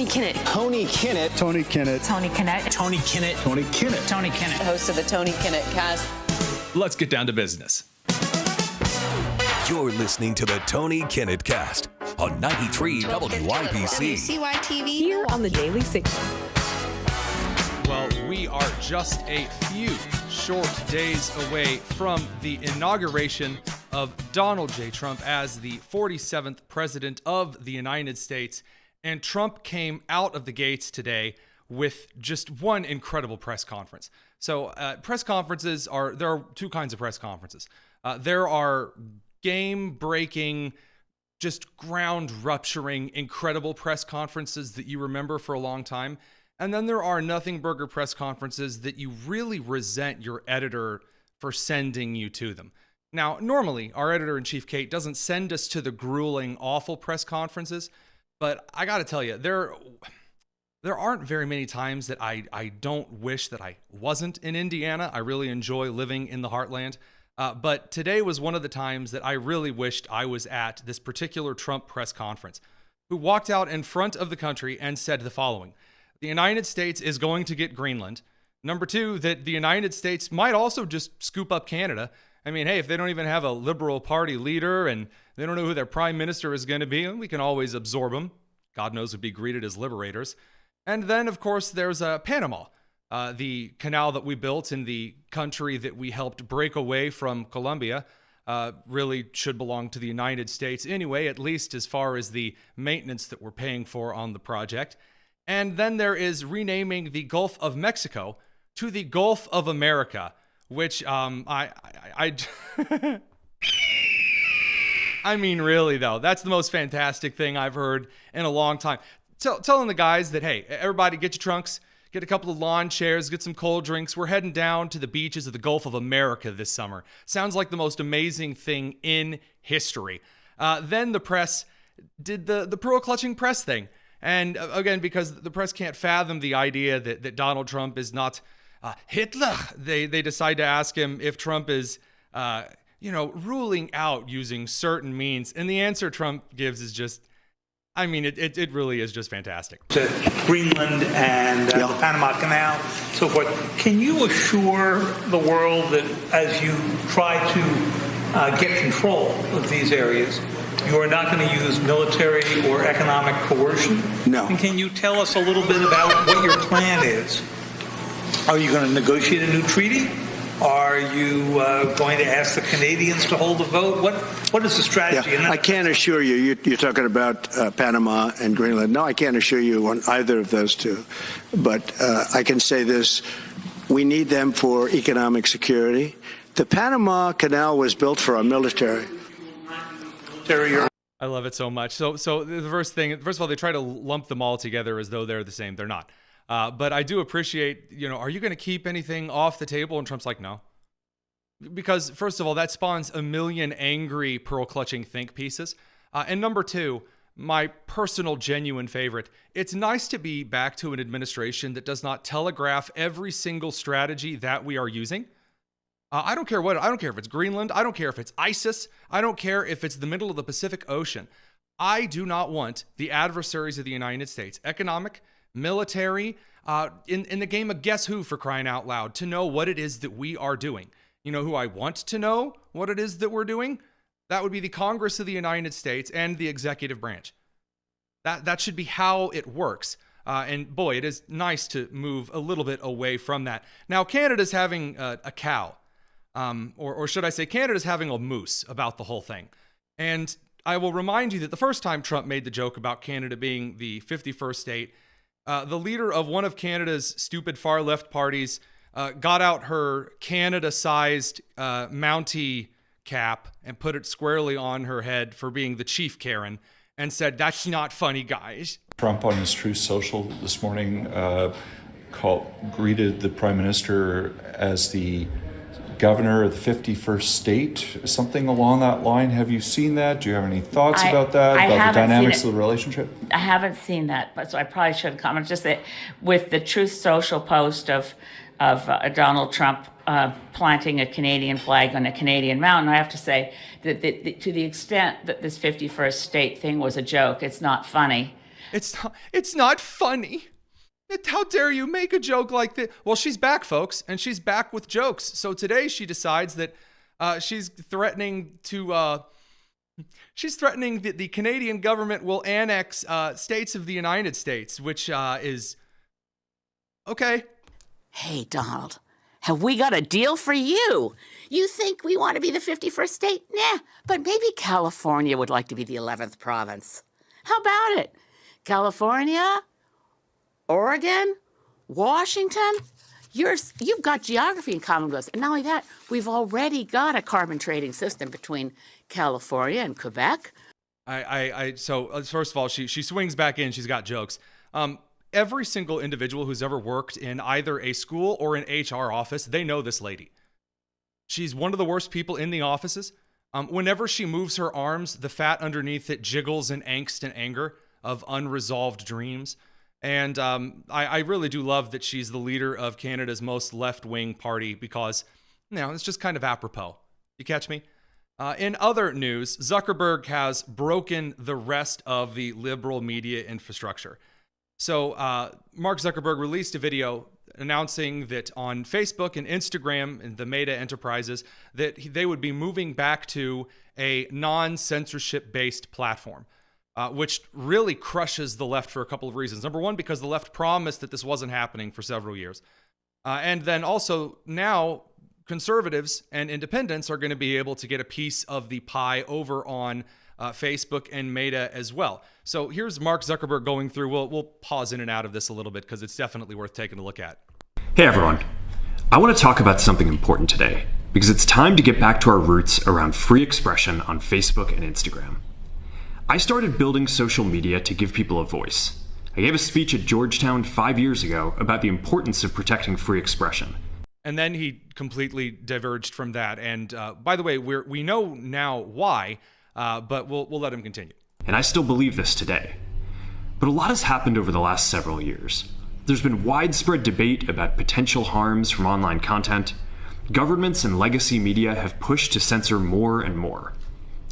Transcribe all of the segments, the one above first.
Tony Kinnett. Tony Kinnett. Tony Kinnett. Tony Kinnett. Tony Kinnett. Tony Kinnett. Tony Kinnett. Host of the Tony Kinnett Cast. Let's get down to business. You're listening to the Tony Kinnett Cast on 93 WYPC. WCYTV. Here on the Daily Signal. Well, we are just a few short days away from the inauguration of Donald J. Trump as the 47th president of the United States. And Trump came out of the gates today with just one incredible press conference. So press conferences there are two kinds of press conferences. There are game-breaking, just ground-rupturing, incredible press conferences that you remember for a long time. And then there are nothing burger press conferences that you really resent your editor for sending you to them. Now, normally, our editor-in-chief, Kate, doesn't send us to the grueling, awful press conferences, but I got to tell you, there aren't very many times that I don't wish that I wasn't in Indiana. I really enjoy living in the heartland. But today was one of the times that I really wished I was at this particular Trump press conference, who walked out in front of the country and said the following: the United States is going to get Greenland. Number two, that the United States might also just scoop up Canada. I mean, hey, if they don't even have a Liberal Party leader and they don't know who their prime minister is going to be, we can always absorb them. God knows, would be greeted as liberators. And then, of course, there's Panama, the canal that we built in the country that we helped break away from Colombia. Really should belong to the United States anyway, at least as far as the maintenance that we're paying for on the project. And then there is renaming the Gulf of Mexico to the Gulf of America, which I mean, really, though, that's the most fantastic thing I've heard in a long time. Telling the guys that, hey, everybody get your trunks, get a couple of lawn chairs, get some cold drinks. We're heading down to the beaches of the Gulf of America this summer. Sounds like the most amazing thing in history. Then the press did the pearl-clutching press thing. And again, because the press can't fathom the idea that Donald Trump is not Hitler, they decide to ask him if Trump is, ruling out using certain means. And the answer Trump gives is just, I mean, it really is just fantastic. To Greenland and the Panama Canal, so forth. Can you assure the world that as you try to get control of these areas, you are not going to use military or economic coercion? No. And can you tell us a little bit about what your plan is? Are you going to negotiate a new treaty? Are you going to ask the Canadians to hold a vote? What is the strategy? Yeah, I can't assure you. You're talking about Panama and Greenland. No, I can't assure you on either of those two. But I can say this. We need them for economic security. The Panama Canal was built for our military. I love it so much. So the first of all, they try to lump them all together as though they're the same. They're not. But I do appreciate, are you going to keep anything off the table? And Trump's like, no. Because first of all, that spawns a million angry pearl-clutching think pieces. And number two, my personal genuine favorite, it's nice to be back to an administration that does not telegraph every single strategy that we are using. I don't care if it's Greenland. I don't care if it's ISIS. I don't care if it's the middle of the Pacific Ocean. I do not want the adversaries of the United States, economic, military, in the game of Guess Who, for crying out loud, to know what it is that we are doing. You know who I want to know what it is that we're doing? That would be the Congress of the United States and the executive branch. That should be how it works. And boy, it is nice to move a little bit away from that. Now, Canada's having a cow. Or should I say Canada's having a moose about the whole thing. And I will remind you that the first time Trump made the joke about Canada being the 51st state, the leader of one of Canada's stupid far-left parties got out her Canada-sized Mountie cap and put it squarely on her head for being the chief Karen and said, "That's not funny, guys." Trump on his Truth Social this morning greeted the Prime Minister as the governor of the 51st state, something along that line. Have you seen that? Do you have any thoughts about that, about the dynamics of the relationship? I haven't seen that, but so I probably should comment. Just that with the Truth Social post of Donald Trump planting a Canadian flag on a Canadian mountain, I have to say that to the extent that this 51st state thing was a joke, it's not funny. It's not funny. How dare you make a joke like that? Well, she's back, folks, and she's back with jokes. So today she decides that she's threatening that the Canadian government will annex states of the United States, which is okay. Hey, Donald, have we got a deal for you? You think we want to be the 51st state? Nah, but maybe California would like to be the 11th province. How about it? California, Oregon, Washington, you've got geography in common with us. And not only that, we've already got a carbon trading system between California and Quebec. So first of all, she swings back in. She's got jokes. Every single individual who's ever worked in either a school or an HR office, they know this lady. She's one of the worst people in the offices. Whenever she moves her arms, the fat underneath it jiggles in angst and anger of unresolved dreams. And I really do love that she's the leader of Canada's most left-wing party because, it's just kind of apropos. You catch me? In other news, Zuckerberg has broken the rest of the liberal media infrastructure. So Mark Zuckerberg released a video announcing that on Facebook and Instagram and the Meta enterprises that they would be moving back to a non-censorship based platform. Which really crushes the left for a couple of reasons. Number one, because the left promised that this wasn't happening for several years. And then also now conservatives and independents are going to be able to get a piece of the pie over on Facebook and Meta as well. So here's Mark Zuckerberg going through. We'll pause in and out of this a little bit because it's definitely worth taking a look at. Hey everyone. I want to talk about something important today because it's time to get back to our roots around free expression on Facebook and Instagram. I started building social media to give people a voice. I gave a speech at Georgetown 5 years ago about the importance of protecting free expression. And then he completely diverged from that. And by the way, we know now why, but we'll let him continue. And I still believe this today. But a lot has happened over the last several years. There's been widespread debate about potential harms from online content. Governments and legacy media have pushed to censor more and more.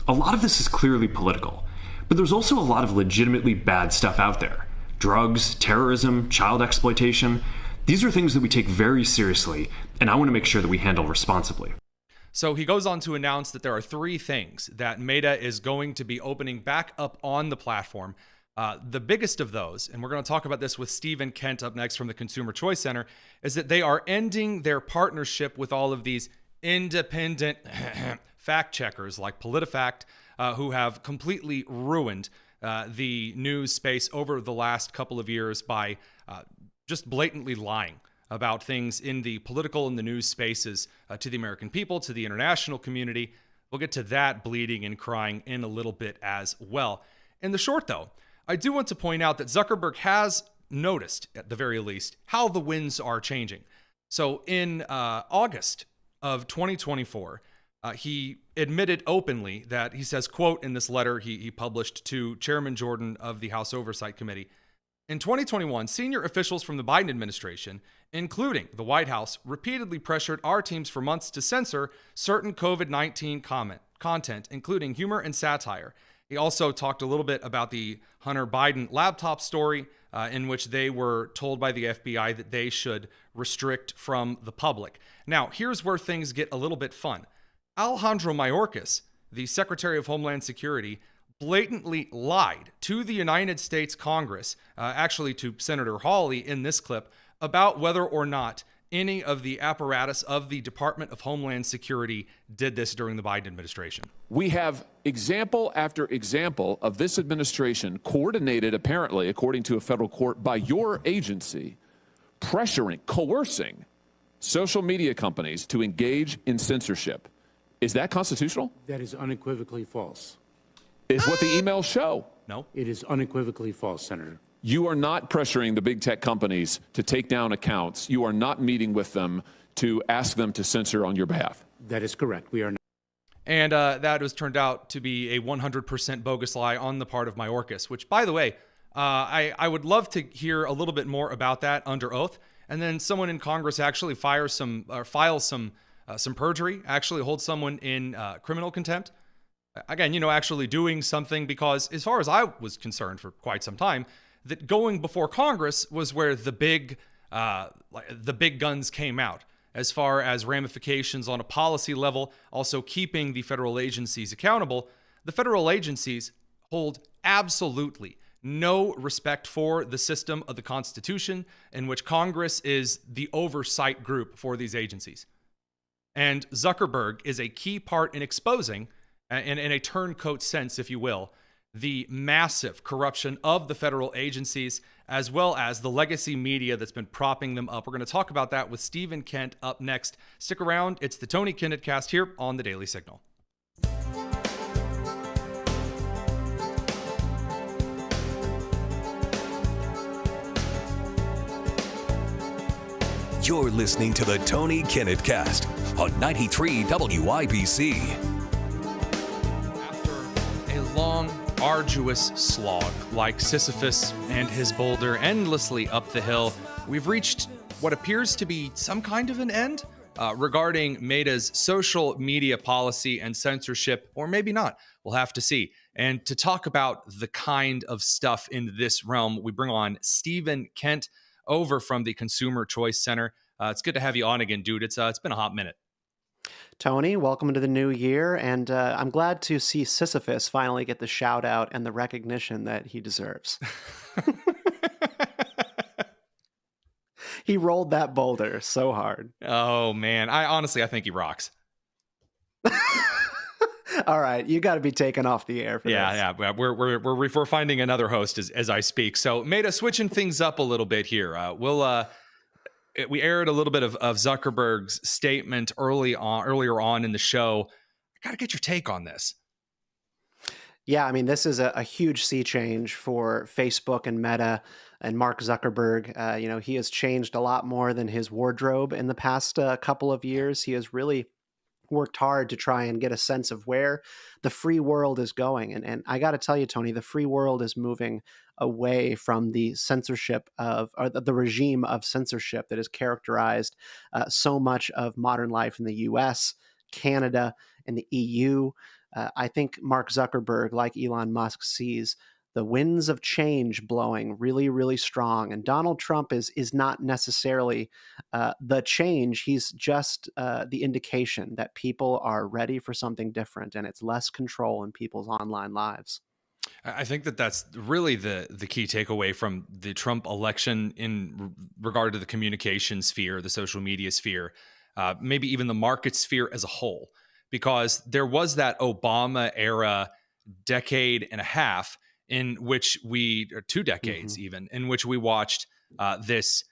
A lot of this is clearly political. But there's also a lot of legitimately bad stuff out there. Drugs, terrorism, child exploitation. These are things that we take very seriously, and I want to make sure that we handle responsibly. So he goes on to announce that there are 3 things that Meta is going to be opening back up on the platform. The biggest of those, and we're going to talk about this with Stephen Kent up next from the Consumer Choice Center, is that they are ending their partnership with all of these independent fact checkers like PolitiFact, who have completely ruined the news space over the last couple of years by just blatantly lying about things in the political and the news spaces to the American people, to the international community. We'll get to that bleeding and crying in a little bit as well. In the short, though, I do want to point out that Zuckerberg has noticed, at the very least, how the winds are changing. So in August of 2024, he admitted openly that he says, quote, in this letter he published to Chairman Jordan of the House Oversight Committee, in 2021, senior officials from the Biden administration, including the White House, repeatedly pressured our teams for months to censor certain COVID-19 content, including humor and satire. He also talked a little bit about the Hunter Biden laptop story, in which they were told by the FBI that they should restrict from the public. Now, here's where things get a little bit fun. Alejandro Mayorkas, the Secretary of Homeland Security, blatantly lied to the United States Congress, actually to Senator Hawley in this clip, about whether or not any of the apparatus of the Department of Homeland Security did this during the Biden administration. We have example after example of this administration coordinated, apparently, according to a federal court, by your agency, pressuring, coercing social media companies to engage in censorship. Is that constitutional? That is unequivocally false. Is what the emails show. No. It is unequivocally false, Senator. You are not pressuring the big tech companies to take down accounts. You are not meeting with them to ask them to censor on your behalf. That is correct. We are not. And that was turned out to be a 100% bogus lie on the part of Mayorkas, which, by the way, I would love to hear a little bit more about that under oath. And then someone in Congress actually file some perjury, actually hold someone in criminal contempt. Again, actually doing something, because as far as I was concerned for quite some time, that going before Congress was where the big guns came out, as far as ramifications on a policy level, also keeping the federal agencies accountable. The federal agencies hold absolutely no respect for the system of the Constitution, in which Congress is the oversight group for these agencies. And Zuckerberg is a key part in exposing, in a turncoat sense, if you will, the massive corruption of the federal agencies, as well as the legacy media that's been propping them up. We're going to talk about that with Stephen Kent up next. Stick around. It's the Tony Kinnett Cast here on the Daily Signal. You're listening to the Tony Kinnett Cast on 93 WIBC. After a long, arduous slog like Sisyphus and his boulder endlessly up the hill, we've reached what appears to be some kind of an end regarding Meta's social media policy and censorship, or maybe not. We'll have to see. And to talk about the kind of stuff in this realm, we bring on Stephen Kent over from the Consumer Choice Center. It's good to have you on again, dude. It's been a hot minute. Tony, welcome into the new year, and I'm glad to see Sisyphus finally get the shout out and the recognition that he deserves. He rolled that boulder so hard. Oh man, I think he rocks. All right, you got to be taken off the air for this. Yeah. We're finding another host as I speak. So, Meta, switching things up a little bit here. We aired a little bit of Zuckerberg's statement earlier on in the show. I got to get your take on this. Yeah, I mean, this is a huge sea change for Facebook and Meta and Mark Zuckerberg. He has changed a lot more than his wardrobe in the past couple of years. He has really worked hard to try and get a sense of where the free world is going. And I got to tell you, Tony, the free world is moving away from the censorship or the regime of censorship that has characterized so much of modern life in the US, Canada, and the EU. I think Mark Zuckerberg, like Elon Musk, sees the winds of change blowing really, really strong. And Donald Trump is not necessarily the change. He's just the indication that people are ready for something different, and it's less control in people's online lives. I think that's really the key takeaway from the Trump election in regard to the communication sphere, the social media sphere, maybe even the market sphere as a whole, because there was that Obama era decade and a half in which or 2 decades even, in which we watched this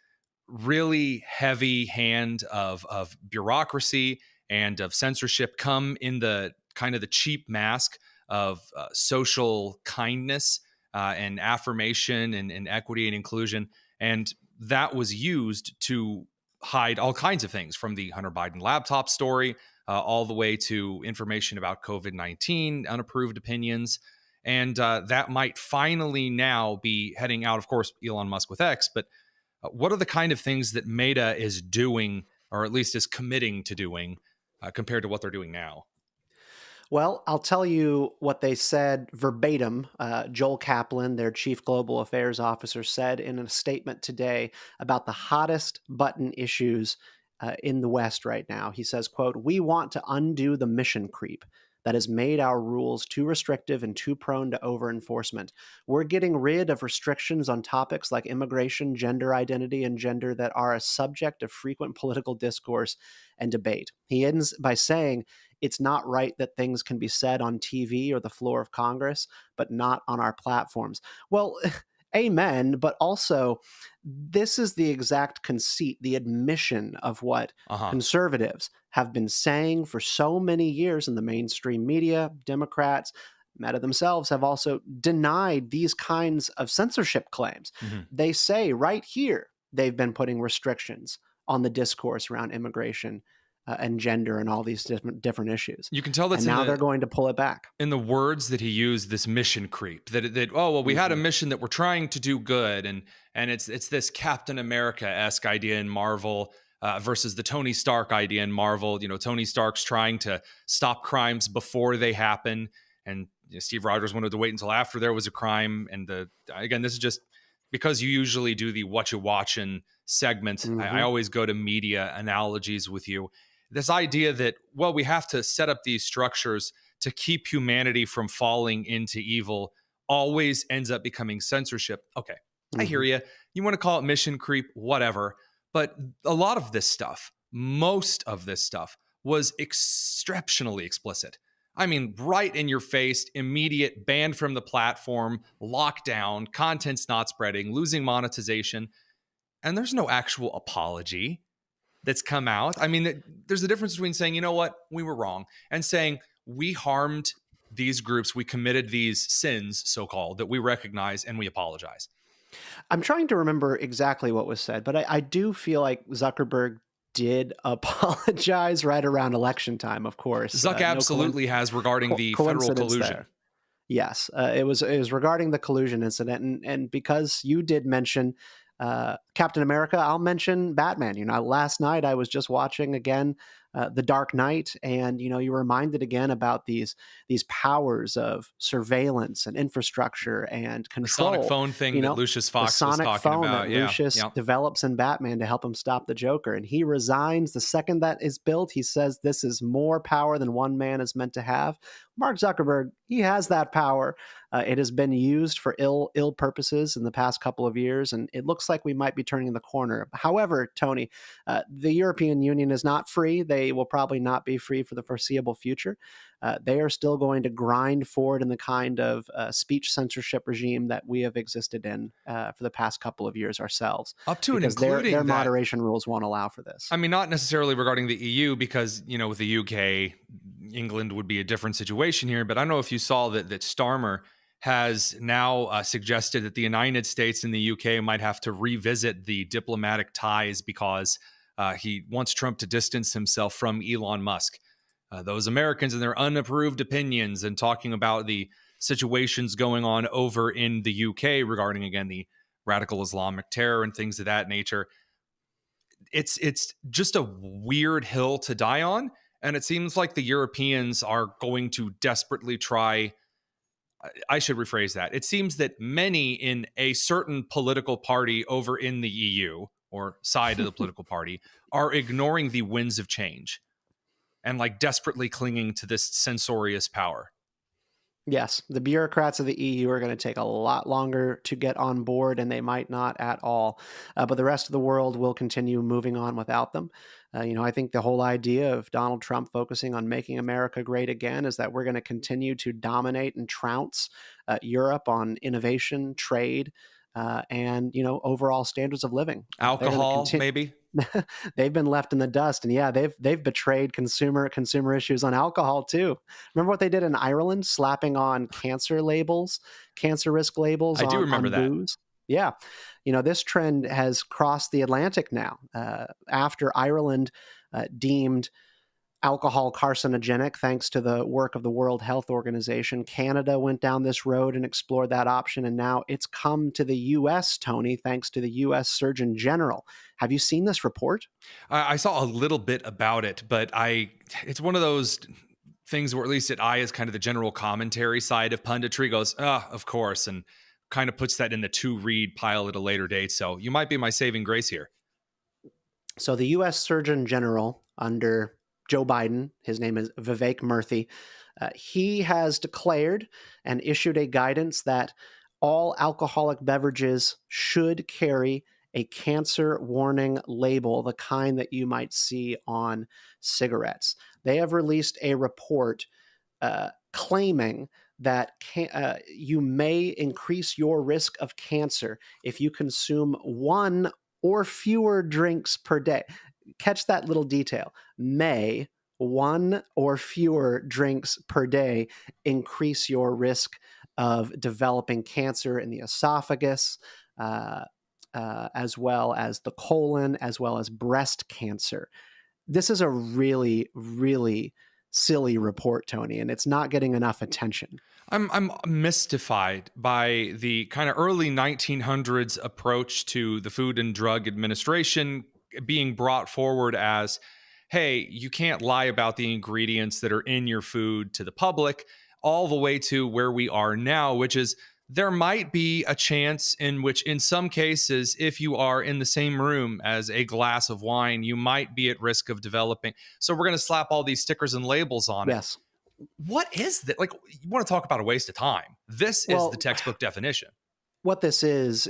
really heavy hand of bureaucracy and of censorship come in the kind of the cheap mask of social kindness and affirmation and equity and inclusion. And that was used to hide all kinds of things, from the Hunter Biden laptop story all the way to information about COVID-19, unapproved opinions. And that might finally now be heading out, of course, Elon Musk with X. But what are the kind of things that Meta is doing, or at least is committing to doing, compared to what they're doing now? Well, I'll tell you what they said verbatim. Joel Kaplan, their chief global affairs officer, said in a statement today about the hottest button issues in the West right now. He says, quote, "We want to undo the mission creep that has made our rules too restrictive and too prone to over-enforcement. We're getting rid of restrictions on topics like immigration, gender identity, and gender that are a subject of frequent political discourse and debate." He ends by saying, "It's not right that things can be said on TV or the floor of Congress, but not on our platforms." Well, amen, but also this is the exact conceit, the admission of what conservatives have been saying for so many years in the mainstream media. Democrats, Meta themselves, have also denied these kinds of censorship claims. They say right here they've been putting restrictions on the discourse around immigration and gender and all these different issues. You can tell that's now they're going to pull it back. In the words that he used, this mission creep, that we had a mission that we're trying to do good, and it's this Captain America-esque idea in Marvel versus the Tony Stark idea in Marvel. Tony Stark's trying to stop crimes before they happen, and Steve Rogers wanted to wait until after there was a crime. And again, this is just because you usually do the what you watching segment, I always go to media analogies with you. This idea that, well, we have to set up these structures to keep humanity from falling into evil always ends up becoming censorship. Okay, I hear you. You want to call it mission creep, whatever. But a lot of this stuff, most of this stuff, was exceptionally explicit. I mean, right in your face, immediate ban from the platform, lockdown, content's not spreading, losing monetization. And there's no actual apology that's come out. I mean, there's a difference between saying, you know what, we were wrong, and saying we harmed these groups, we committed these sins, so-called, that we recognize and we apologize. I'm trying to remember exactly what was said, but I do feel like Zuckerberg did apologize right around election time, of course. Zuck absolutely has regarding the federal collusion. There. Yes, it was regarding the collusion incident. And because you did mention Captain America, I'll mention Batman. You know, last night I was just watching again The Dark Knight, and you know, you were reminded again about these powers of surveillance and infrastructure and control. The sonic phone thing that Lucius Fox was talking about. That Lucius develops in Batman to help him stop the Joker, and he resigns the second that is built. He says this is more power than one man is meant to have. Mark Zuckerberg, he has that power. It has been used for ill purposes in the past couple of years, and it looks like we might be turning the corner. However, Tony, the European Union is not free. They will probably not be free for the foreseeable future. They are still going to grind forward in the kind of speech censorship regime that we have existed in for the past couple of years ourselves. Up to and including their moderation rules won't allow for this. I mean, not necessarily regarding the EU, because, you know, with the UK, England would be a different situation here. But I don't know if you saw that Starmer has now suggested that the United States and the UK might have to revisit the diplomatic ties because he wants Trump to distance himself from Elon Musk. Those Americans and their unapproved opinions, and talking about the situations going on over in the UK regarding, again, the radical Islamic terror and things of that nature. It's just a weird hill to die on. And it seems like the Europeans are going to desperately try. I should rephrase that. It seems that many in a certain political party over in the EU, or side of the political party, are ignoring the winds of change and like desperately clinging to this censorious power. Yes, the bureaucrats of the EU are going to take a lot longer to get on board, and they might not at all. But the rest of the world will continue moving on without them. You know, I think the whole idea of Donald Trump focusing on making America great again is that we're going to continue to dominate and trounce Europe on innovation, trade, and, you know, overall standards of living. Alcohol, maybe? They've been left in the dust, and yeah, they've betrayed consumer issues on alcohol too. Remember what they did in Ireland, slapping on cancer risk labels? I do remember that. Booze? Yeah, you know, this trend has crossed the Atlantic now. After Ireland deemed alcohol carcinogenic, thanks to the work of the World Health Organization, Canada went down this road and explored that option, and now it's come to the U.S., Tony, thanks to the U.S. Surgeon General. Have you seen this report? I saw a little bit about it, but it's one of those things where, at least at I, is kind of the general commentary side of punditry, goes, of course, and kind of puts that in the to-read pile at a later date. So you might be my saving grace here. So the U.S. Surgeon General under Joe Biden, his name is Vivek Murthy, he has declared and issued a guidance that all alcoholic beverages should carry a cancer warning label, the kind that you might see on cigarettes. They have released a report claiming that you may increase your risk of cancer if you consume one or fewer drinks per day. Catch that little detail. May one or fewer drinks per day increase your risk of developing cancer in the esophagus, as well as the colon, as well as breast cancer. This is a really, really silly report, Tony, and it's not getting enough attention. I'm mystified by the kind of early 1900s approach to the Food and Drug Administration being brought forward as, hey, you can't lie about the ingredients that are in your food to the public, all the way to where we are now, which is there might be a chance in which, in some cases, if you are in the same room as a glass of wine, you might be at risk of developing. So we're going to slap all these stickers and labels on it. Yes. What is that? Like, you want to talk about a waste of time. This is the textbook definition. What this is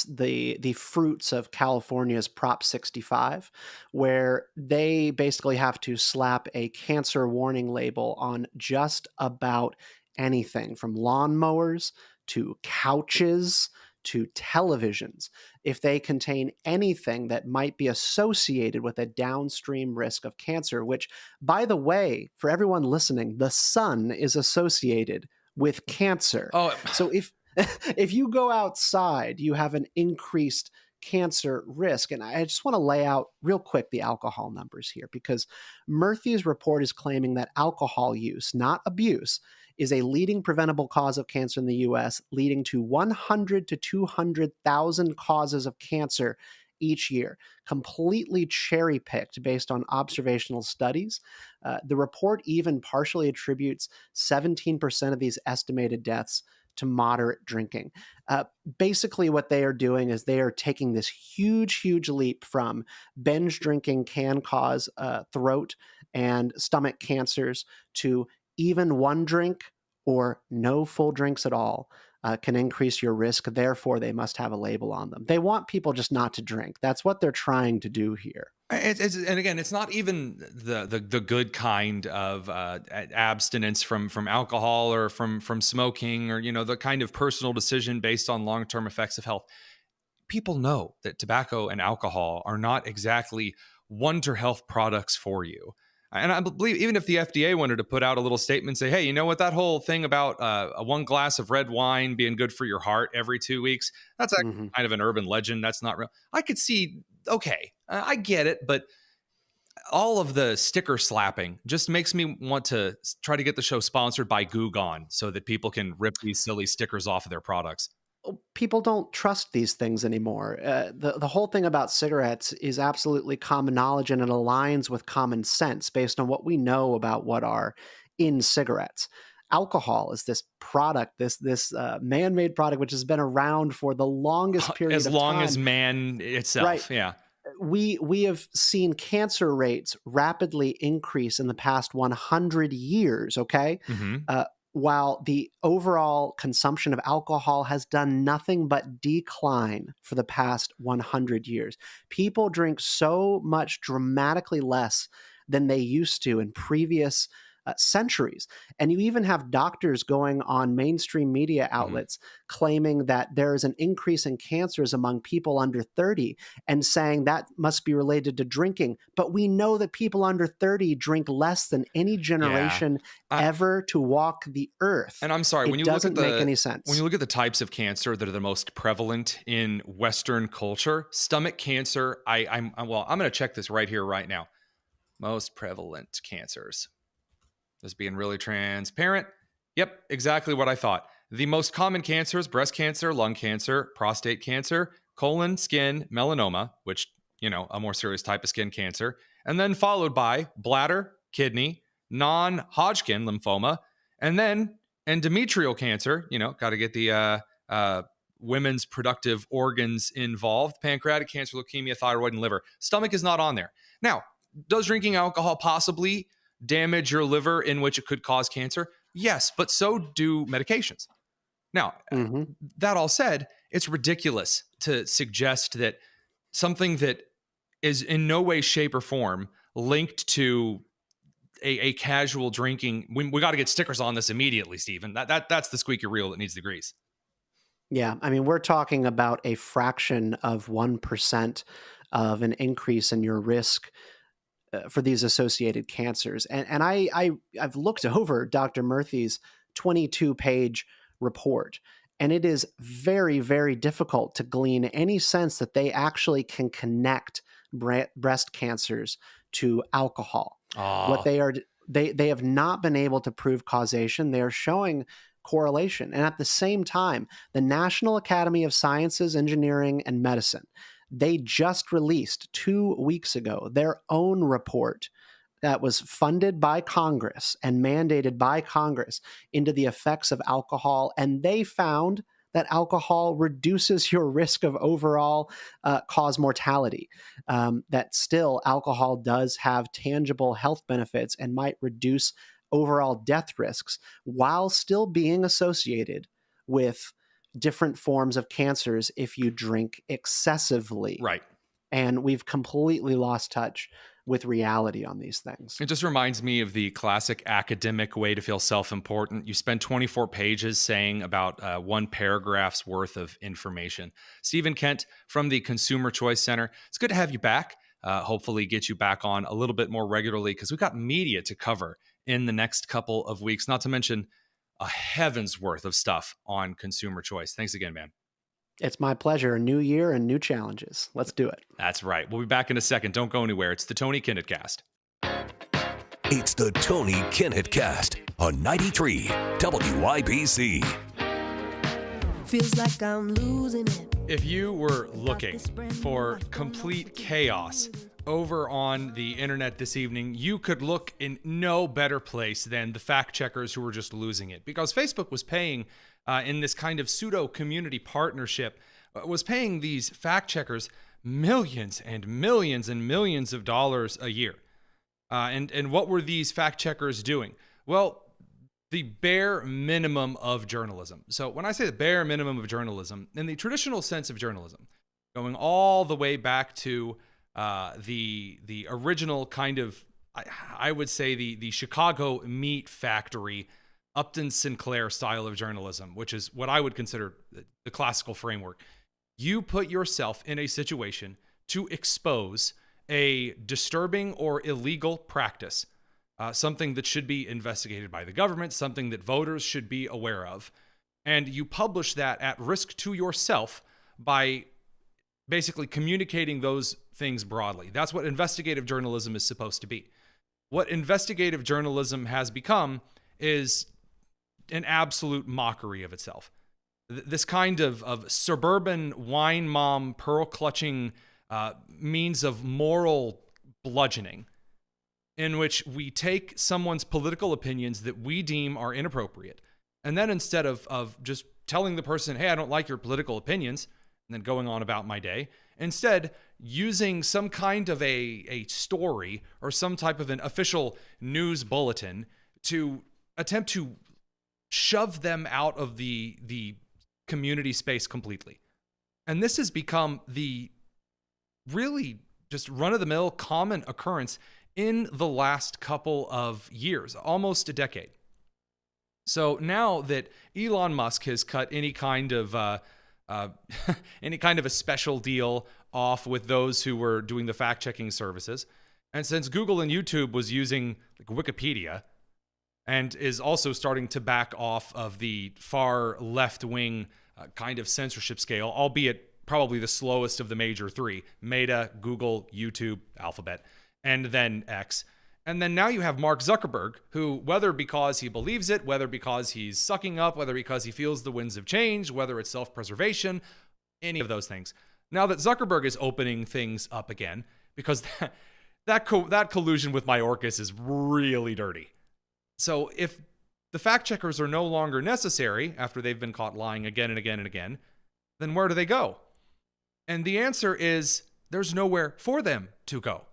the fruits of California's Prop 65, where they basically have to slap a cancer warning label on just about anything, from lawnmowers to couches to televisions, if they contain anything that might be associated with a downstream risk of cancer, which, by the way, for everyone listening, the sun is associated with cancer. Oh, so if you go outside, you have an increased cancer risk. And I just want to lay out real quick the alcohol numbers here, because Murphy's report is claiming that alcohol use, not abuse, is a leading preventable cause of cancer in the U.S., leading to 100 to 200,000 causes of cancer each year, completely cherry-picked based on observational studies. The report even partially attributes 17% of these estimated deaths to moderate drinking. Basically, what they are doing is they are taking this huge leap from binge drinking can cause throat and stomach cancers to even one drink or no full drinks at all can increase your risk. Therefore, they must have a label on them. They want people just not to drink. That's what they're trying to do here. And again, it's not even the good kind of abstinence from alcohol or from smoking, or, you know, the kind of personal decision based on long-term effects of health. People know that tobacco and alcohol are not exactly wonder health products for you. And I believe even if the FDA wanted to put out a little statement and say, hey, you know what, that whole thing about a one glass of red wine being good for your heart every 2 weeks, that's actually kind of an urban legend. That's not real. I could see, okay, I get it, but all of the sticker slapping just makes me want to try to get the show sponsored by Goo Gone so that people can rip these silly stickers off of their products. People don't trust these things anymore. The whole thing about cigarettes is absolutely common knowledge, and it aligns with common sense based on what we know about what are in cigarettes. Alcohol is this product, this man-made product, which has been around for the longest period of time. As long as man itself, right. Yeah. We have seen cancer rates rapidly increase in the past 100 years, okay? While the overall consumption of alcohol has done nothing but decline for the past 100 years. People drink so much dramatically less than they used to in previous centuries. And you even have doctors going on mainstream media outlets claiming that there is an increase in cancers among people under 30 and saying that must be related to drinking. But we know that people under 30 drink less than any generation ever to walk the earth. And I'm sorry, when you doesn't look at make any sense. When you look at the types of cancer that are the most prevalent in Western culture, stomach cancer, I'm going to check this right here, right now. Most prevalent cancers. Just being really transparent. Yep, exactly what I thought. The most common cancers: breast cancer, lung cancer, prostate cancer, colon, skin, melanoma, which, you know, a more serious type of skin cancer, and then followed by bladder, kidney, non-Hodgkin lymphoma, and then endometrial cancer. You know, got to get the women's productive organs involved: pancreatic cancer, leukemia, thyroid, and liver. Stomach is not on there. Now, does drinking alcohol possibly damage your liver, in which it could cause cancer? Yes, but so do medications. Now, that all said, it's ridiculous to suggest that something that is in no way, shape, or form linked to a casual drinking, we got to get stickers on this immediately, Stephen. That's the squeaky wheel that needs the grease. Yeah, I mean, we're talking about a fraction of 1% of an increase in your risk for these associated cancers. And I've looked over Dr. Murphy's 22-page report, and it is very, very difficult to glean any sense that they actually can connect breast cancers to alcohol. What they are, they have not been able to prove causation. They are showing correlation. And at the same time, the National Academy of Sciences, Engineering, and Medicine, they just released 2 weeks ago their own report that was funded by Congress and mandated by Congress into the effects of alcohol, and they found that alcohol reduces your risk of overall cause mortality. That still alcohol does have tangible health benefits and might reduce overall death risks while still being associated with different forms of cancers if you drink excessively. Right. And we've completely lost touch with reality on these things. It just reminds me of the classic academic way to feel self-important. You spend 24 pages saying about one paragraph's worth of information. Stephen Kent from the Consumer Choice Center. It's good to have you back. Hopefully get you back on a little bit more regularly because we've got media to cover in the next couple of weeks, not to mention a heaven's worth of stuff on consumer choice. Thanks again, man. It's my pleasure. A new year and new challenges. Let's do it. That's right. We'll be back in a second. Don't go anywhere. It's the Tony Kinnett Cast. It's the Tony Kinnett Cast on 93 WIBC. Feels like I'm losing it. If you were looking for complete chaos over on the internet this evening, you could look in no better place than the fact checkers who were just losing it, because Facebook was paying in this kind of pseudo community partnership, was paying these fact checkers millions and millions and millions of dollars a year. And what were these fact checkers doing? Well, the bare minimum of journalism. So when I say the bare minimum of journalism, in the traditional sense of journalism, going all the way back to the original kind of, I would say the Chicago meat factory, Upton Sinclair style of journalism, which is what I would consider the classical framework. You put yourself in a situation to expose a disturbing or illegal practice, something that should be investigated by the government, something that voters should be aware of, and you publish that at risk to yourself by basically communicating those things broadly. That's what investigative journalism is supposed to be. What investigative journalism has become is an absolute mockery of itself. This kind of suburban wine mom, pearl clutching means of moral bludgeoning, in which we take someone's political opinions that we deem are inappropriate, and then instead of just telling the person, hey, I don't like your political opinions, and then going on about my day, instead using some kind of a story or some type of an official news bulletin to attempt to shove them out of the community space completely. And this has become the really just run-of-the-mill common occurrence in the last couple of years, almost a decade. So now that Elon Musk has cut any kind of any kind of a special deal off with those who were doing the fact-checking services, and since Google and YouTube was using Wikipedia, and is also starting to back off of the far left-wing kind of censorship scale, albeit probably the slowest of the major three: Meta, Google, YouTube, Alphabet, and then X. And then now you have Mark Zuckerberg, who, whether because he believes it, whether because he's sucking up, whether because he feels the winds of change, whether it's self-preservation, any of those things. Now that Zuckerberg is opening things up again, because that collusion with Mayorkas is really dirty. So if the fact checkers are no longer necessary after they've been caught lying again and again and again, then where do they go? And the answer is there's nowhere for them to go.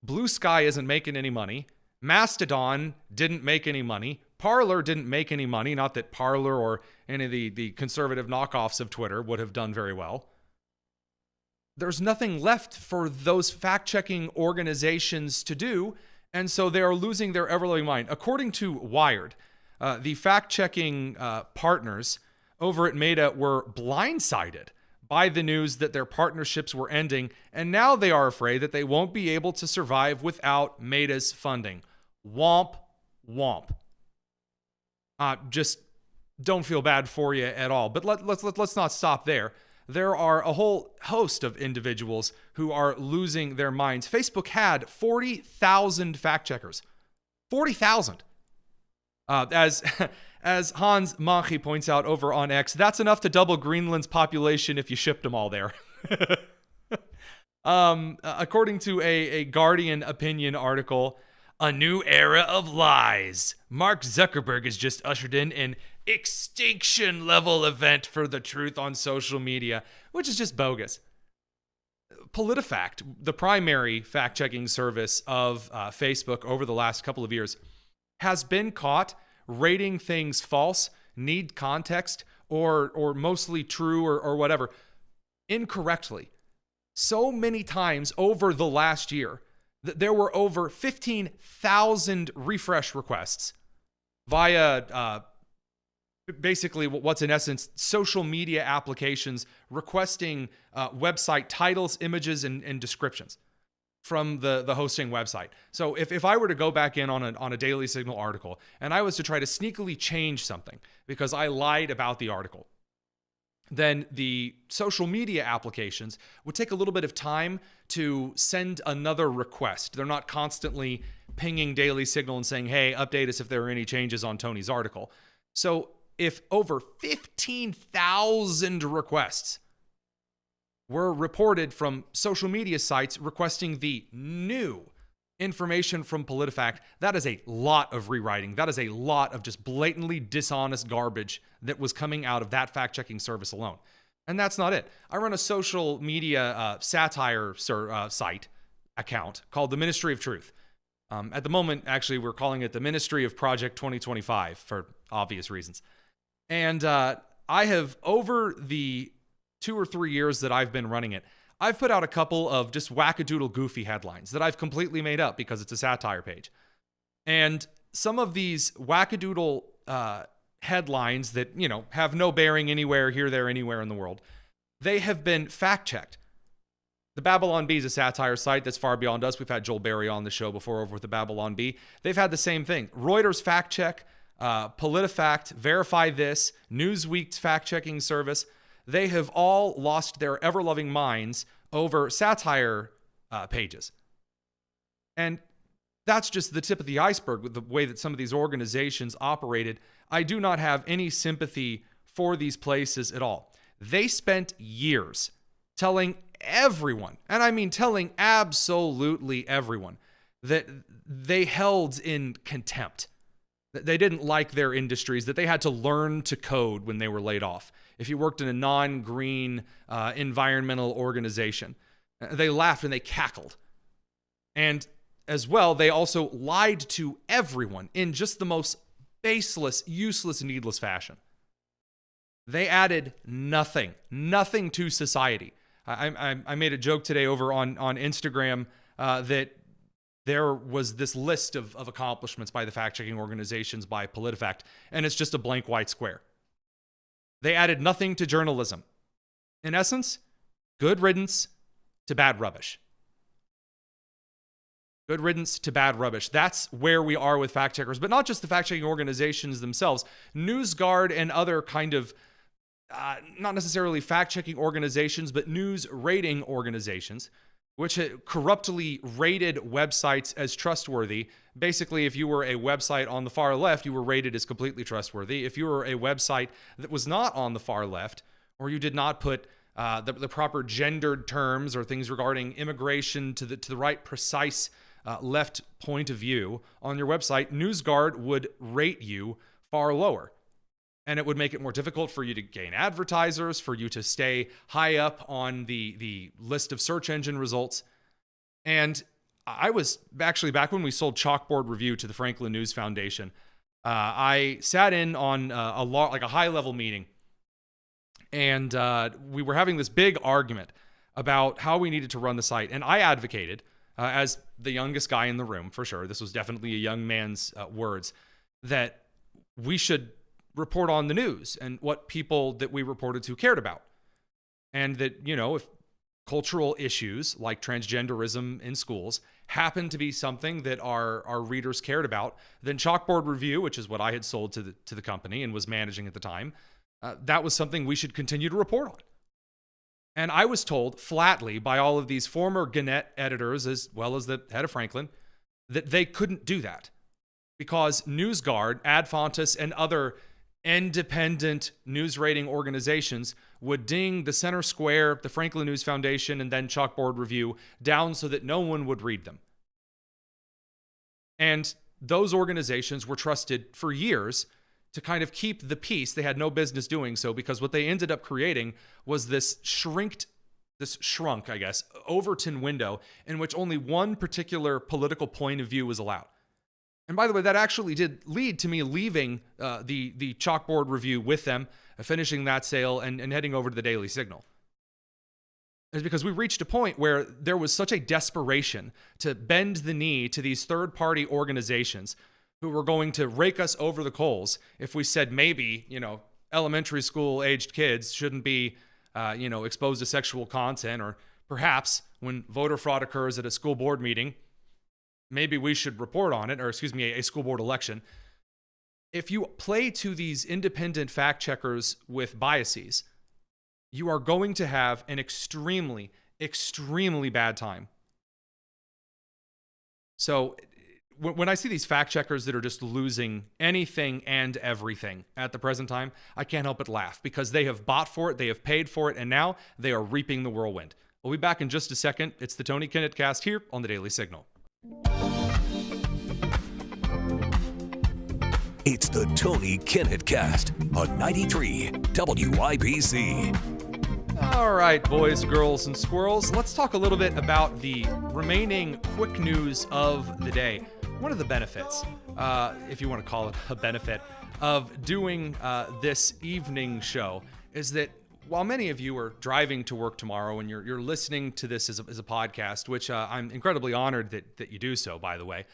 Blue Sky isn't making any money. Mastodon didn't make any money. Parler didn't make any money. Not that Parler or any of the conservative knockoffs of Twitter would have done very well. There's nothing left for those fact-checking organizations to do, and so they are losing their ever-loving mind. According to Wired, the fact-checking partners over at Meta were blindsided by the news that their partnerships were ending, and now they are afraid that they won't be able to survive without Meta's funding. Womp, womp. Just don't feel bad for you at all. But let's not stop there. There are a whole host of individuals who are losing their minds. Facebook had 40,000 fact checkers. 40,000. As Hans Machi points out over on X, that's enough to double Greenland's population if you shipped them all there. According to a Guardian opinion article, A new era of lies. Mark Zuckerberg has just ushered in an extinction level event for the truth on social media, which is just bogus. PolitiFact, the primary fact-checking service of Facebook over the last couple of years, has been caught rating things false, need context, or mostly true or whatever, incorrectly. So many times over the last year that there were over 15,000 refresh requests via basically what's in essence social media applications requesting website titles, images, and descriptions from the hosting website. So if I were to go back in on a Daily Signal article and I was to try to sneakily change something because I lied about the article, then the social media applications would take a little bit of time to send another request. They're not constantly pinging Daily Signal and saying, hey, update us if there are any changes on Tony's article. So if over 15,000 requests were reported from social media sites requesting the new information from PolitiFact, that is a lot of rewriting. That is a lot of just blatantly dishonest garbage that was coming out of that fact-checking service alone. And that's not it. I run a social media satire site account called the Ministry of Truth. At the moment, actually, we're calling it the Ministry of Project 2025 for obvious reasons. And I have, over the 2 or 3 years that I've been running it, I've put out a couple of just wackadoodle goofy headlines that I've completely made up because it's a satire page. And some of these wackadoodle headlines that, you know, have no bearing anywhere, here, there, anywhere in the world, they have been fact-checked. The Babylon Bee is a satire site that's far beyond us. We've had Joel Berry on the show before over with the Babylon Bee. They've had the same thing. Reuters fact-check, PolitiFact, Verify This, Newsweek's fact-checking service. They have all lost their ever-loving minds over satire pages. And that's just the tip of the iceberg with the way that some of these organizations operated. I do not have any sympathy for these places at all. They spent years telling everyone, and I mean telling absolutely everyone, that they held in contempt, that they didn't like their industries, that they had to learn to code when they were laid off. If you worked in a non-green environmental organization, they laughed and they cackled. And as well, they also lied to everyone in just the most baseless, useless, needless fashion. They added nothing to society. I made a joke today over on Instagram that there was this list of accomplishments by the fact-checking organizations by PolitiFact, and it's just a blank white square. They added nothing to journalism. In essence, good riddance to bad rubbish. Good riddance to bad rubbish. That's where we are with fact checkers, but not just the fact checking organizations themselves. NewsGuard and other kind of, not necessarily fact checking organizations, but news rating organizations, which corruptly rated websites as trustworthy. Basically, if you were a website on the far left, you were rated as completely trustworthy. If you were a website that was not on the far left, or you did not put the proper gendered terms or things regarding immigration to the right precise left point of view on your website, NewsGuard would rate you far lower. And it would make it more difficult for you to gain advertisers, for you to stay high up on the list of search engine results. And I was actually, back when we sold Chalkboard Review to the Franklin News Foundation, I sat in on a high-level meeting, and we were having this big argument about how we needed to run the site. And I advocated, as the youngest guy in the room, for sure, this was definitely a young man's words, that we should report on the news and what people that we reported to cared about. And that, you know, if cultural issues like transgenderism in schools happen to be something that our readers cared about, then Chalkboard Review, which is what I had sold to the company and was managing at the time, that was something we should continue to report on. And I was told flatly by all of these former Kinnett editors, as well as the head of Franklin, that they couldn't do that because NewsGuard, Ad Fontes, and other independent news rating organizations would ding the Center Square, the Franklin News Foundation, and then Chalkboard Review down so that no one would read them. And those organizations were trusted for years to kind of keep the peace. They had no business doing so, because what they ended up creating was this shrunk, I guess, Overton window in which only one particular political point of view was allowed. And by the way, that actually did lead to me leaving the Chalkboard Review with them, finishing that sale and heading over to the Daily Signal. It's because we reached a point where there was such a desperation to bend the knee to these third-party organizations who were going to rake us over the coals if we said maybe, elementary school-aged kids shouldn't be, exposed to sexual content, or perhaps when voter fraud occurs at a school board meeting, maybe we should report on it, or a school board election. If you play to these independent fact checkers with biases, you are going to have an extremely, extremely bad time. So when I see these fact checkers that are just losing anything and everything at the present time, I can't help but laugh, because they have bought for it, they have paid for it, and now they are reaping the whirlwind. We'll be back in just a second. It's the Tony Kinnett Cast here on the Daily Signal. It's the Tony Kinnett Cast on 93 WIBC. All right, boys, girls, and squirrels, let's talk a little bit about the remaining quick news of the day. One of the benefits, if you want to call it a benefit, of doing this evening show is that while many of you are driving to work tomorrow and you're listening to this as a podcast, which I'm incredibly honored that you do so, by the way,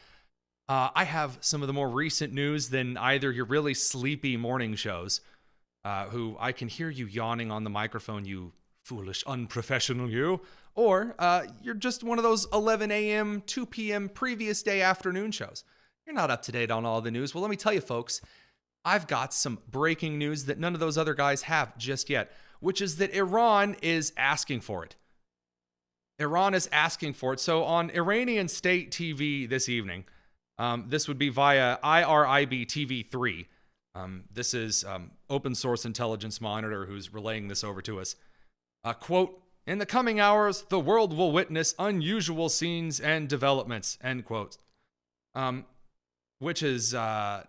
I have some of the more recent news than either your really sleepy morning shows, who I can hear you yawning on the microphone, you foolish, unprofessional you, or you're just one of those 11 a.m., 2 p.m. previous day afternoon shows. You're not up to date on all the news. Well, let me tell you, folks, I've got some breaking news that none of those other guys have just yet, which is that Iran is asking for it. Iran is asking for it. So on Iranian state TV this evening, this would be via IRIB TV3. This is open source intelligence monitor who's relaying this over to us. Quote, "In the coming hours, the world will witness unusual scenes and developments," end quote. Which is, at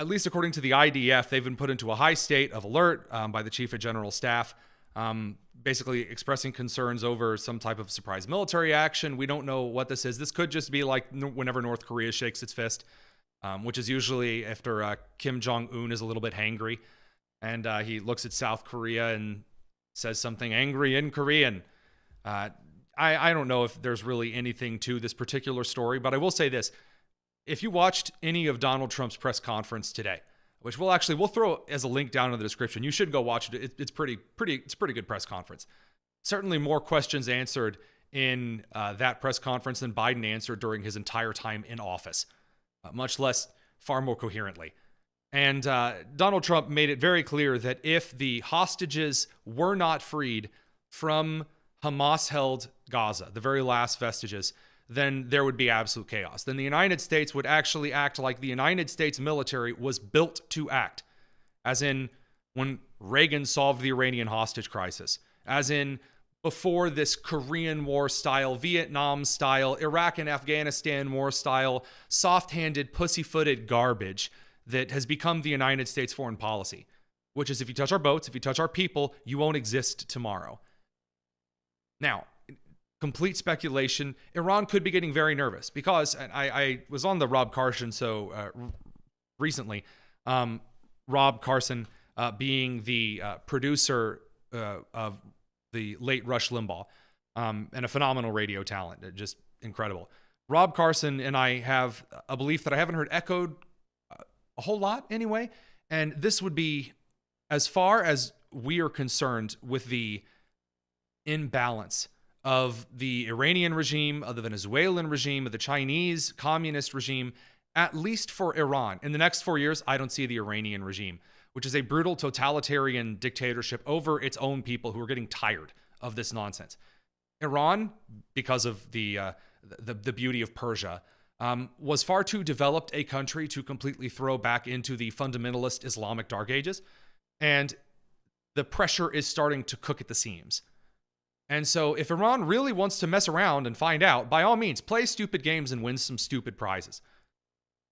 least according to the IDF, they've been put into a high state of alert by the Chief of General Staff, basically expressing concerns over some type of surprise military action. We don't know what this is. This could just be like whenever North Korea shakes its fist, which is usually after Kim Jong-un is a little bit hangry, and he looks at South Korea and says something angry in Korean. I don't know if there's really anything to this particular story, but I will say this. If you watched any of Donald Trump's press conference today, which we'll throw as a link down in the description, you should go watch it. It's pretty good press conference. Certainly more questions answered in that press conference than Biden answered during his entire time in office, much less far more coherently. And Donald Trump made it very clear that if the hostages were not freed from Hamas-held Gaza, the very last vestiges, then there would be absolute chaos. Then the United States would actually act like the United States military was built to act, as in when Reagan solved the Iranian hostage crisis, as in before this Korean War style, Vietnam style, Iraq and Afghanistan War style, soft-handed, pussy-footed garbage that has become the United States foreign policy, which is if you touch our boats, if you touch our people, you won't exist tomorrow. Now, complete speculation, Iran could be getting very nervous because I was on the Rob Carson show recently. Rob Carson being the producer of the late Rush Limbaugh and a phenomenal radio talent, just incredible. Rob Carson and I have a belief that I haven't heard echoed a whole lot anyway, and this would be, as far as we are concerned, with the imbalance of the Iranian regime, of the Venezuelan regime, of the Chinese communist regime, at least for Iran. In the next 4 years, I don't see the Iranian regime, which is a brutal totalitarian dictatorship over its own people who are getting tired of this nonsense. Iran, because of the beauty of Persia, was far too developed a country to completely throw back into the fundamentalist Islamic Dark Ages, and the pressure is starting to cook at the seams. And so if Iran really wants to mess around and find out, by all means, play stupid games and win some stupid prizes.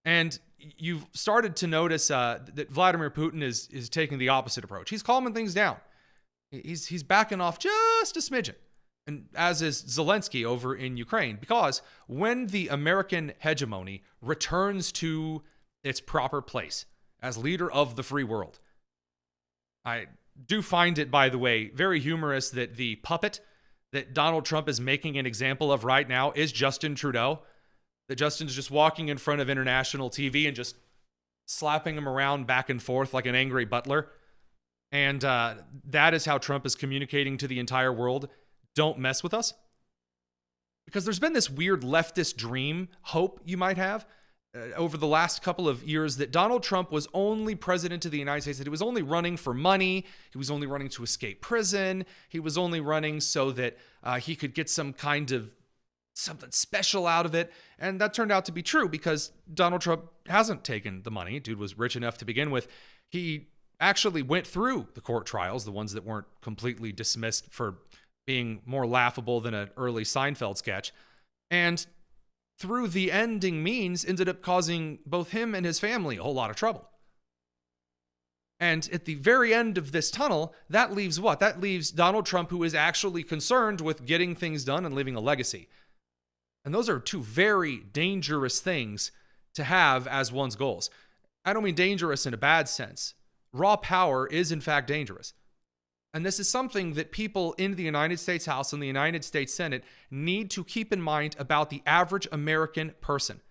And you've started to notice that Vladimir Putin is taking the opposite approach. He's calming things down. He's backing off just a smidgen, and as is Zelensky over in Ukraine, because when the American hegemony returns to its proper place as leader of the free world, I do find it, by the way, very humorous that the puppet that Donald Trump is making an example of right now is Justin Trudeau. That Justin's just walking in front of international TV and just slapping him around back and forth like an angry butler. And that is how Trump is communicating to the entire world. Don't mess with us. Because there's been this weird leftist dream, hope you might have, over the last couple of years that Donald Trump was only president of the United States, that he was only running for money, he was only running to escape prison, he was only running so that he could get some kind of something special out of it. And that turned out to be true because Donald Trump hasn't taken the money. Dude was rich enough to begin with. He actually went through the court trials, the ones that weren't completely dismissed for being more laughable than an early Seinfeld sketch. And through the ending means ended up causing both him and his family a whole lot of trouble. And at the very end of this tunnel, that leaves what? That leaves Donald Trump, who is actually concerned with getting things done and leaving a legacy. And those are two very dangerous things to have as one's goals. I don't mean dangerous in a bad sense. Raw power is in fact dangerous. And this is something that people in the United States House and the United States Senate need to keep in mind about the average American person.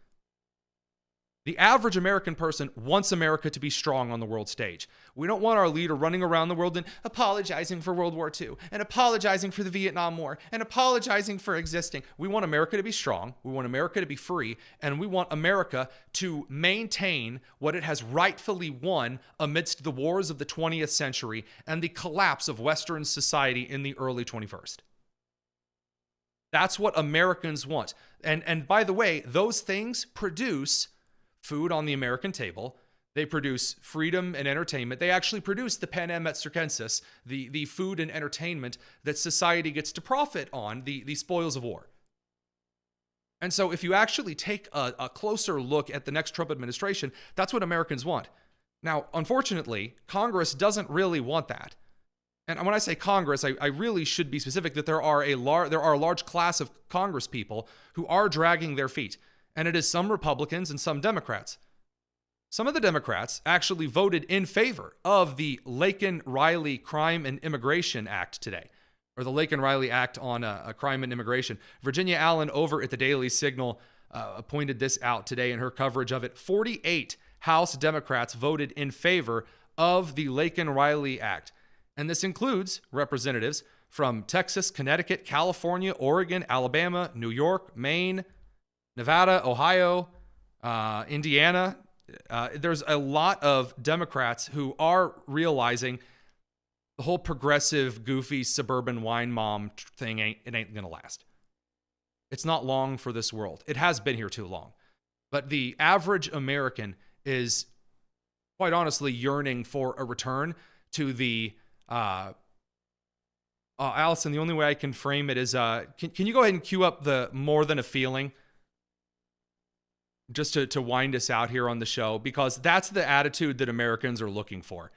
The average American person wants America to be strong on the world stage. We don't want our leader running around the world and apologizing for World War II and apologizing for the Vietnam War and apologizing for existing. We want America to be strong. We want America to be free. And we want America to maintain what it has rightfully won amidst the wars of the 20th century and the collapse of Western society in the early 21st. That's what Americans want. And by the way, those things produce food on the American table. They produce freedom and entertainment. They actually produce the panem et circenses, the food and entertainment that society gets to profit on, the spoils of war. And so if you actually take a closer look at the next Trump administration, that's what Americans want. Now, unfortunately, Congress doesn't really want that. And when I say Congress, I really should be specific that there are a large class of Congress people who are dragging their feet. And it is some Republicans and some Democrats. Some of the Democrats actually voted in favor of the Laken-Riley Crime and Immigration Act today, or the Laken-Riley Act on crime and immigration. Virginia Allen over at the Daily Signal pointed this out today in her coverage of it. 48 House Democrats voted in favor of the Laken-Riley Act. And this includes representatives from Texas, Connecticut, California, Oregon, Alabama, New York, Maine, Nevada, Ohio, Indiana. There's a lot of Democrats who are realizing the whole progressive, goofy, suburban wine mom thing ain't going to last. It's not long for this world. It has been here too long. But the average American is, quite honestly, yearning for a return to the... Allison, the only way I can frame it is, can you go ahead and cue up the More Than a Feeling? Just to wind us out here on the show, because that's the attitude that Americans are looking for.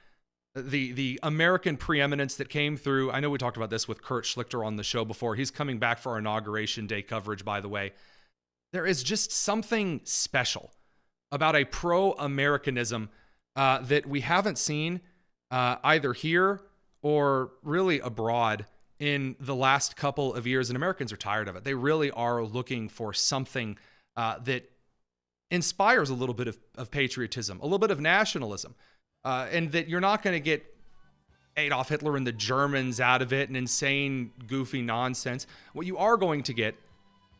The American preeminence that came through. I know we talked about this with Kurt Schlichter on the show before. He's coming back for our Inauguration Day coverage, by the way. There is just something special about a pro-Americanism that we haven't seen either here or really abroad in the last couple of years, and Americans are tired of it. They really are looking for something that inspires a little bit of patriotism, a little bit of nationalism, and that you're not going to get Adolf Hitler and the Germans out of it and insane, goofy nonsense. What you are going to get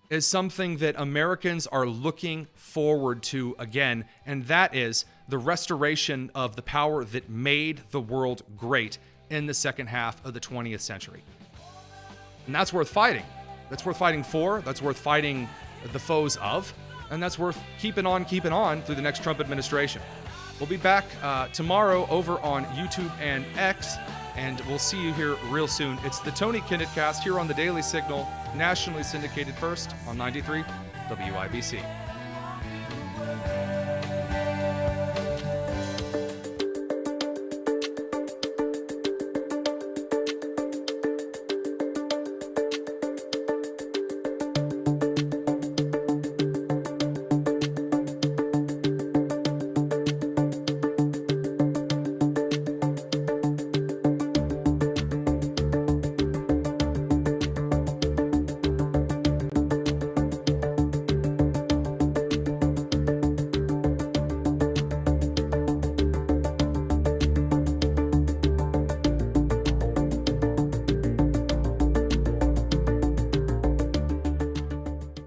is something that Americans are looking forward to again, and that is the restoration of the power that made the world great in the second half of the 20th century. And that's worth fighting. That's worth fighting for. That's worth fighting the foes of. And that's worth keeping on through the next Trump administration. We'll be back tomorrow over on YouTube and X. and we'll see you here real soon. It's the Tony Kinnett Cast here on the Daily Signal, nationally syndicated first on 93 WIBC.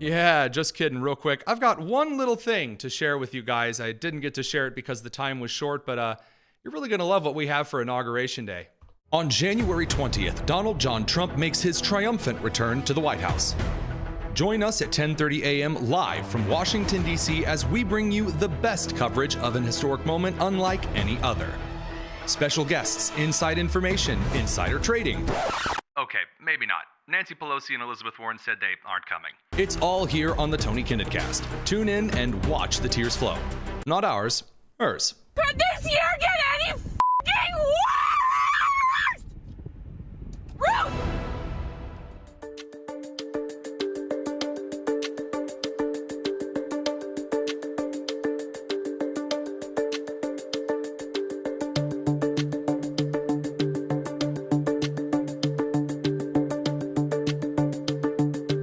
Yeah, just kidding, real quick. I've got one little thing to share with you guys. I didn't get to share it because the time was short, but you're really going to love what we have for Inauguration Day. On January 20th, Donald John Trump makes his triumphant return to the White House. Join us at 10:30 a.m. live from Washington, D.C. as we bring you the best coverage of an historic moment unlike any other. Special guests, inside information, insider trading. Okay, maybe not. Nancy Pelosi and Elizabeth Warren said they aren't coming. It's all here on the Tony Kinnett Cast. Tune in and watch the tears flow. Not ours, hers. But this year,